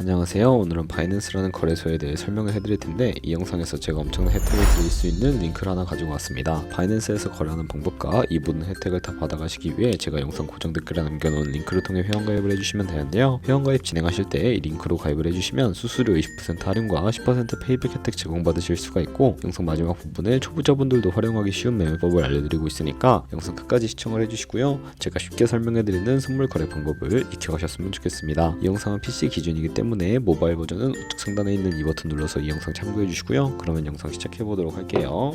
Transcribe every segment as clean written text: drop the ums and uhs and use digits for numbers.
안녕하세요. 오늘은 바이낸스라는 거래소에 대해 설명을 해드릴 텐데 이 영상에서 제가 엄청난 혜택을 드릴 수 있는 링크를 하나 가지고 왔습니다. 바이낸스에서 거래하는 방법과 이 모든 혜택을 다 받아가시기 위해 제가 영상 고정 댓글에 남겨놓은 링크를 통해 회원가입을 해주시면 되는데요. 회원가입 진행하실 때 이 링크로 가입을 해주시면 수수료 20% 할인과 10% 페이백 혜택 제공받으실 수가 있고, 영상 마지막 부분에 초보자분들도 활용하기 쉬운 매매법을 알려드리고 있으니까 영상 끝까지 시청을 해주시고요. 제가 쉽게 설명해드리는 선물 거래 방법을 익혀가셨으면 좋겠습니다. 이 영상은 PC 기준이기 때문에 모바일 버전은 우측 상단에 있는 이 버튼 눌러서 이 영상 참고해 주시고요. 그러면 영상 시작해 보도록 할게요.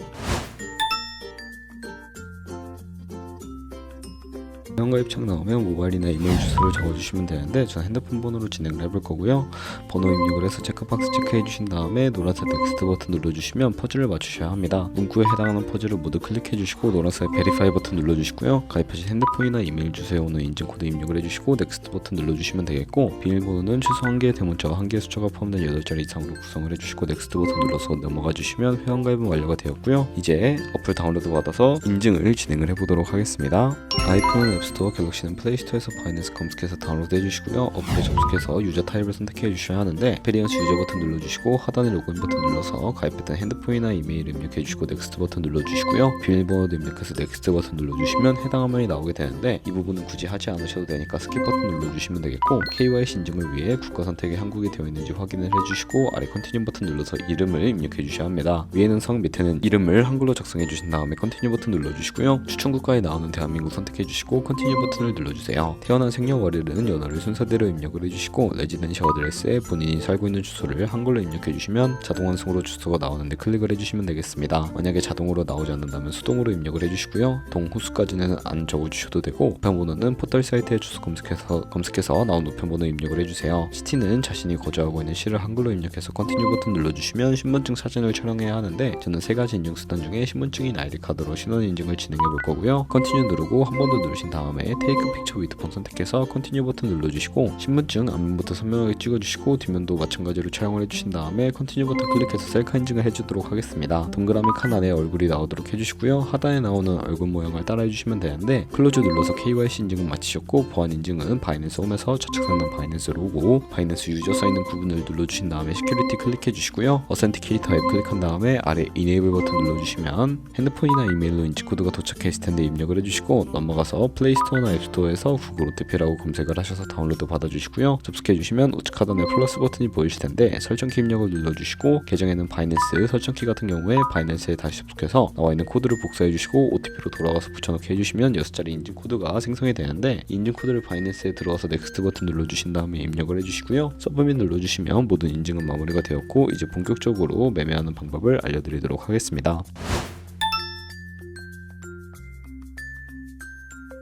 회원가입 창 나오면 모바일이나 이메일 주소를 적어주시면 되는데 저는 핸드폰 번호로 진행을 해볼 거고요. 번호 입력을 해서 체크박스 체크해 주신 다음에 노란색 넥스트 버튼 눌러주시면 퍼즐을 맞추셔야 합니다. 문구에 해당하는 퍼즐을 모두 클릭해 주시고 노란색 베리파이 버튼 눌러주시고요. 가입하신 핸드폰이나 이메일 주소에 오는 인증코드 입력을 해주시고 넥스트 버튼 눌러주시면 되겠고, 비밀번호는 최소 1개의 대문자와 1개의 숫자가 포함된 8자리 이상으로 구성을 해주시고 넥스트 버튼 눌러서 넘어가 주시면 회원가입은 완료가 되었고요. 이제 어플 다운로드 받아서 인증을 진행을 해보도록 하겠습니다. 아이폰은 앱스토어, 갤럭시는 플레이스토어에서 바이낸스 검색해서 다운로드 해주시고요. 어플에 접속해서 유저 타입을 선택해 주셔야 하는데, 에페리언스 유저 버튼 눌러주시고 하단에 로그인 버튼 눌러서 가입했던 핸드폰이나 이메일 입력해 주시고 넥스트 버튼 눌러주시고요. 비밀번호도 입력해서 넥스트 버튼 눌러주시면 해당 화면이 나오게 되는데, 이 부분은 굳이 하지 않으셔도 되니까 스킵 버튼 눌러주시면 되겠고, KYC 인증을 위해 국가 선택이 한국이 되어 있는지 확인을 해주시고 아래 컨티뉴 버튼 눌러서 이름을 입력해 주셔야 합니다. 위에는 성, 밑에는 이름을 한글로 작성해 주신 다음에 컨티뉴 버튼 눌러주시고요. 추천 국가에 나오는 대한민국 선택해 주시고 컨티뉴 버튼을 눌러주세요. 태어난 생년월일은 연월을 순서대로 입력을 해주시고 레지던셜 어드레스에 본인이 살고 있는 주소를 한글로 입력해 주시면 자동 완성으로 주소가 나오는데 클릭을 해주시면 되겠습니다. 만약에 자동으로 나오지 않는다면 수동으로 입력을 해주시고요. 동 호수까지는 안 적어주셔도 되고, 우편번호는 포털 사이트에 주소 검색해서 나온 우편번호 입력을 해주세요. 시티는 자신이 거주하고 있는 시를 한글로 입력해서 컨티뉴 버튼 눌러주시면 신분증 사진을 촬영해야 하는데, 저는 3가지 인증수단 중에 신분증인 아이디카드로 신원 인증을 진행해 볼 거고요. 컨티뉴 누르고 한 번 더 누르신 다음에 테이크 픽처 위드 폰 선택해서 컨티뉴 버튼 눌러주시고 신분증 앞면부터 선명하게 찍어주시고 뒷면도 마찬가지로 촬영을 해주신 다음에 컨티뉴 버튼 클릭해서 셀카 인증을 해주도록 하겠습니다. 동그라미 칸 안에 얼굴이 나오도록 해주시고요. 하단에 나오는 얼굴 모양을 따라 해주시면 되는데, 클로즈 눌러서 KYC 인증은 마치셨고 보안 인증은 바이낸스 홈에서 좌측 상단 바이낸스 로고, 바이낸스 유저 써있는 부분을 눌러주신 다음에 시큐리티 클릭해 주시고요. 어센티케이터 앱 클릭한 다음에 아래 이네이블 버튼 눌러주시면 핸드폰이나 이메일로 인증코드가 도착했을 텐데 입력을 해주시고, 넘어가서 플레이스토어나 앱스토어에서 구글 OTP라고 검색을 하셔서 다운로드 받아주시고요. 접속해주시면 우측 하단에 플러스 버튼이 보이실 텐데 설정키 입력을 눌러주시고, 계정에는 바이낸스 설정키 같은 경우에 바이낸스에 다시 접속해서 나와 있는 코드를 복사해주시고 OTP로 돌아가서 붙여넣기 해주시면 6자리 인증코드가 생성이 되는데, 인증코드를 바이낸스에 들어가서 넥스트 버튼 눌러주신 다음에 입력을 해주시고요. 서브밋 눌러주시면 모든 인증은 마무리가 되었고, 이제 본격적으로 매매하는 방법을 알려드리도록 하겠습니다.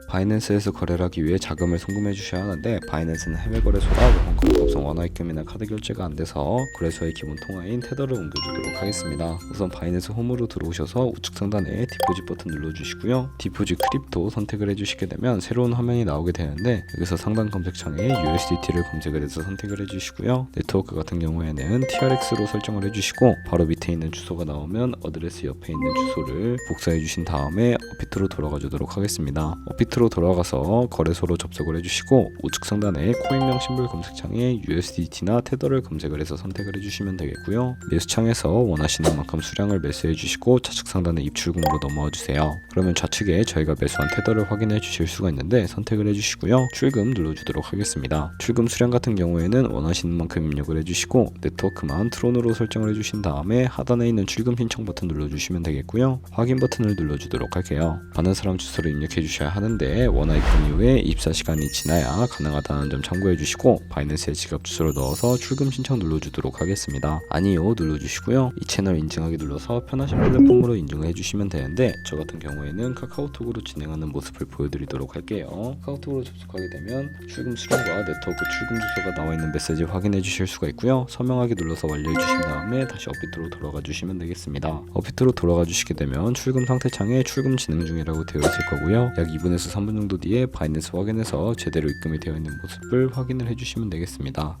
바이낸스에서 거래를 하기 위해 자금을 송금해 주셔야 하는데, 바이낸스는 해외 거래소라 원화권 합성 원화 입금이나 카드 결제가 안 돼서 거래소의 기본 통화인 테더를 옮겨주도록 하겠습니다. 우선 바이낸스 홈으로 들어오셔서 우측 상단에 디포짓 버튼 눌러주시고요. 디포짓 크립토 선택을 해주시게 되면 새로운 화면이 나오게 되는데, 여기서 상단 검색창에 USDT를 검색을 해서 선택을 해주시고요. 네트워크 같은 경우에는 TRX로 설정을 해주시고, 바로 밑에 있는 주소가 나오면 어드레스 옆에 있는 주소를 복사해 주신 다음에 업비트로 돌아가 주도록 하겠습니다. 업비트로 돌아가서 거래소로 접속을 해주시고, 우측 상단에 코인명 심볼 검색창에 USDT나 테더를 검색을 해서 선택을 해주시면 되겠고요. 매수창에서 원하시는 만큼 수량을 매수해 주시고 좌측 상단에 입출금으로 넘어와 주세요. 그러면 좌측에 저희가 매수한 테더를 확인해 주실 수가 있는데 선택을 해주시고요. 출금 눌러주도록 하겠습니다. 출금 수량 같은 경우에는 원하시는 만큼 입력을 해주시고 입력만 트론으로 설정을 해주신 다음에 하단에 있는 출금 신청 버튼 눌러주시면 되겠고요. 확인 버튼을 눌러주도록 할게요. 받는 사람 주소를 입력해 주셔야 하는데, 원화 입금 이후에 입사 시간이 지나야 가능하다는 점 참고해 주시고, 바이낸스에 지갑 주소를 넣어서 출금 신청 눌러주도록 하겠습니다. 아니요 눌러주시고요. 이 채널 인증하기 눌러서 편하신 플랫폼으로 인증을 해주시면 되는데, 저 같은 경우에는 카카오톡으로 진행하는 모습을 보여드리도록 할게요. 카카오톡으로 접속하게 되면 출금 수량과 네트워크 출금 주소가 나와 있는 메시지 확인해 주실 수가 있고요. 서명하기 눌러서 완료해 주신 다음에 다시 업비트로 돌아가 주시면 되겠습니다. 업비트로 돌아가 주시게 되면 출금 상태 창에 출금 진행 중이라고 되어 있을 거고요. 약 2분에서 3분 정도 뒤에 바이낸스 확인해서 제대로 입금이 되어 있는 모습을 확인을 해주시면 되겠습니다.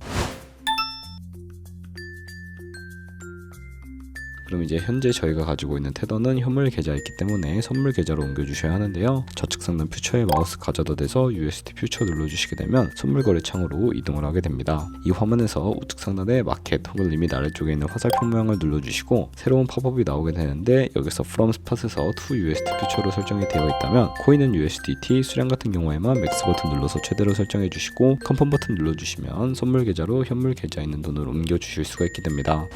그럼 이제 현재 저희가 가지고 있는 테더는 현물 계좌였기 때문에 선물 계좌로 옮겨주셔야 하는데요. 좌측 상단 퓨처에 마우스 가져다 대서 USD 퓨처 눌러주시게 되면 선물 거래 창으로 이동을 하게 됩니다. 이 화면에서 우측 상단에 마켓 혹은 리밋 아래쪽에 있는 화살표 모양을 눌러주시고 새로운 팝업이 나오게 되는데 여기서 from spot에서 to USD 퓨처로 설정이 되어 있다면 코인은 USDT, 수량 같은 경우에만 맥스 버튼 눌러서 최대로 설정해 주시고 컨펌 버튼 눌러주시면 선물 계좌로 현물 계좌에 있는 돈을 옮겨 주실 수가 있게 됩니다.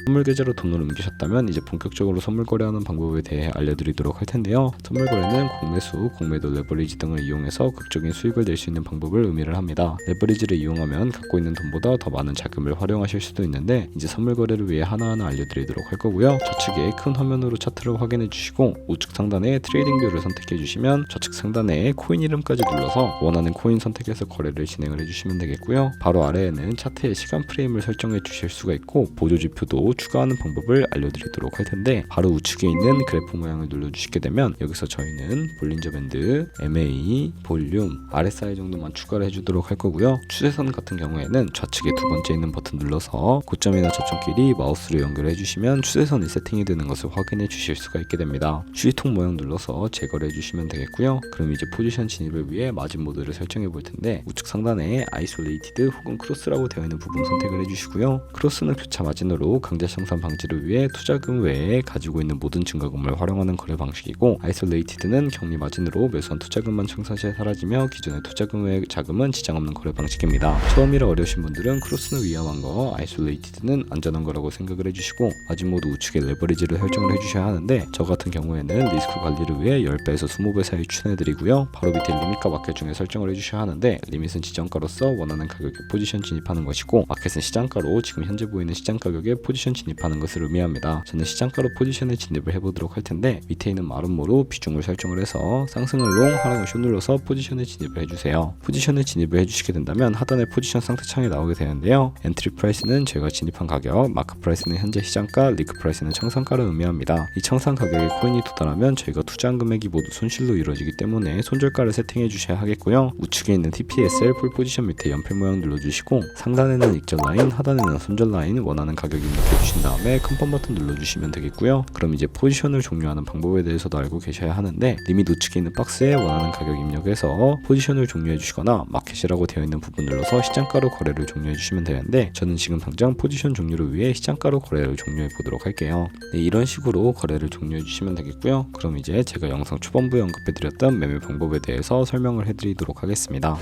선물 계좌로 돈을 옮기셨다면 이제 본격적으로 선물 거래하는 방법에 대해 알려드리도록 할 텐데요. 선물 거래는 공매수, 공매도, 레버리지 등을 이용해서 극적인 수익을 낼 수 있는 방법을 의미를 합니다. 레버리지를 이용하면 갖고 있는 돈보다 더 많은 자금을 활용하실 수도 있는데 이제 선물 거래를 위해 하나하나 알려드리도록 할 거고요. 좌측에 큰 화면으로 차트를 확인해 주시고 우측 상단에 트레이딩 뷰를 선택해 주시면 좌측 상단에 코인 이름까지 눌러서 원하는 코인 선택해서 거래를 진행을 해주시면 되겠고요. 바로 아래에는 차트의 시간 프레임을 설정해 주실 수가 있고 보조지표도 추가하는 방법을 알려드리도록 할 텐데 바로 우측에 있는 그래프 모양을 눌러주시게 되면 여기서 저희는 볼린저 밴드, MA, 볼륨, RSI 정도만 추가를 해주도록 할 거고요. 추세선 같은 경우에는 좌측에 두 번째 있는 버튼 눌러서 고점이나 저점끼리 마우스로 연결해 주시면 추세선이 세팅이 되는 것을 확인해 주실 수가 있게 됩니다. 휴지통 모양 눌러서 제거를 해주시면 되겠고요. 그럼 이제 포지션 진입을 위해 마진 모드를 설정해 볼 텐데 우측 상단에 아이솔레이티드 혹은 크로스라고 되어 있는 부분 선택을 해주시고요. 크로스는 교차 마진으로 강제 청산 방지를 위해 투자금 외에 가지고 있는 모든 증가금을 활용하는 거래 방식이고 아이솔레이티드는 격리 마진으로 매수한 투자금만 청산 시에 사라지며 기존의 투자금 외의 자금은 지장 없는 거래 방식입니다. 처음이라 어려우신 분들은 크로스는 위험한 거, 아이솔레이티드는 안전한 거라고 생각을 해주시고 마진 모드 우측에 레버리지를 설정을 해주셔야 하는데 저 같은 경우에는 리스크 관리를 위해 10배에서 20배 사이 추천해드리고요. 바로 밑에 리밋과 마켓 중에 설정을 해주셔야 하는데 리밋은 지정가로서 원하는 가격에 포지션 진입하는 것이고 마켓은 시장가로 지금 현재 보이는 시장 가격에 포지션 진입하는 것을 의미합니다. 저는 시장가로 포지션에 진입을 해보도록 할 텐데 밑에 있는 마름모로 비중을 설정을 해서 상승을 롱, 하락을 숏 눌러서 포지션에 진입을 해주세요. 포지션에 진입을 해주시게 된다면 하단에 포지션 상태창이 나오게 되는데요. 엔트리 프라이스는 저희가 진입한 가격, 마크 프라이스는 현재 시장가, 리크 프라이스는 청산가를 의미합니다. 이 청산 가격에 코인이 도달하면 저희가 투자한 금액이 모두 손실로 이루어지기 때문에 손절가를 세팅해 주셔야 하겠고요. 우측에 있는 TPSL 풀 포지션 밑에 연필 모양 눌러주시고 상단에는 익절 라인, 하단에는 손절 라인 원하는 가격 입력해 주신 다음에 컨펌 버튼 눌러주시면 되겠고요. 그럼 이제 포지션을 종료하는 방법에 대해서도 알고 계셔야 하는데 리밋 우측에 있는 박스에 원하는 가격 입력해서 포지션을 종료해 주시거나 마켓이라고 되어 있는 부분 눌러서 시장가로 거래를 종료해 주시면 되는데 저는 지금 당장 포지션 종료를 위해 시장가로 거래를 종료해 보도록 할게요. 네, 이런 식으로 거래를 종료해 주시면 되겠고요. 그럼 이제 제가 영상 초반부에 언급해 드렸던 매매 방법에 대해서 설명을 해 드리도록 하겠습니다.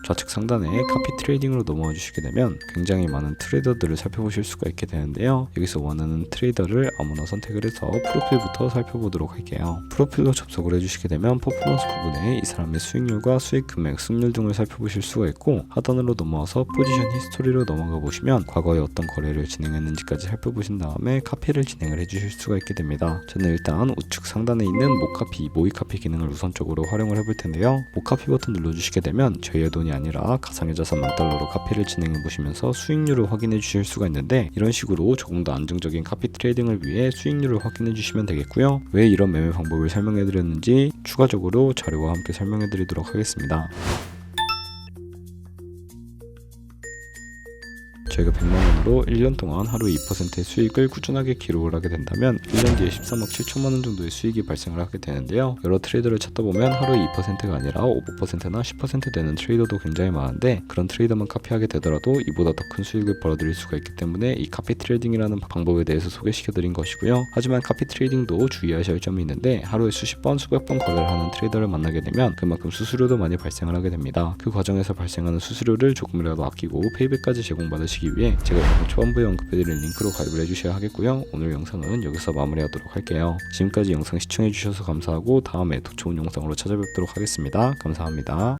좌측 상단에 카피 트레이딩으로 넘어와 주시게 되면 굉장히 많은 트레이더들을 살펴보실 수가 있게 되는데요. 여기서 원하는 트레이더를 아무나 선택을 해서 프로필부터 살펴보도록 할게요. 프로필로 접속을 해주시게 되면 퍼포먼스 부분에 이 사람의 수익률과 수익 금액, 승률 등을 살펴보실 수가 있고 하단으로 넘어와서 포지션 히스토리로 넘어가 보시면 과거에 어떤 거래를 진행했는지까지 살펴보신 다음에 카피를 진행을 해주실 수가 있게 됩니다. 저는 일단 우측 상단에 있는 모카피, 모의카피 기능을 우선적으로 활용을 해볼 텐데요. 모카피 버튼 눌러주시게 되면 저희의 돈이 아니라 가상의 자산 $10,000로 카피를 진행해 보시면서 수익률을 확인해 주실 수가 있는데 이런 식으로 조금 더 안정적인 카피 트레이딩을 위해 수익률을 확인해 주시면 되겠고요. 왜 이런 매매 방법을 설명해 드렸는지 추가적으로 자료와 함께 설명해 드리도록 하겠습니다. 저희가 100만원으로 1년 동안 하루 2%의 수익을 꾸준하게 기록을 하게 된다면 1년 뒤에 13억 7천만원 정도의 수익이 발생을 하게 되는데요. 여러 트레이더를 찾다 보면 하루 2%가 아니라 5%나 10% 되는 트레이더도 굉장히 많은데 그런 트레이더만 카피하게 되더라도 이보다 더 큰 수익을 벌어들일 수가 있기 때문에 이 카피 트레이딩이라는 방법에 대해서 소개시켜 드린 것이고요. 하지만 카피 트레이딩도 주의하셔야 할 점이 있는데 하루에 수십 번, 수백 번 거래를 하는 트레이더를 만나게 되면 그만큼 수수료도 많이 발생을 하게 됩니다. 그 과정에서 발생하는 수수료를 조금이라도 아끼고 페이백까지 제공받으시기 위해 제가 영상 초반부에 언급해드린 링크로 가입을 해주셔야 하겠고요. 오늘 영상은 여기서 마무리하도록 할게요. 지금까지 영상 시청해주셔서 감사하고 다음에 더 좋은 영상으로 찾아뵙도록 하겠습니다. 감사합니다.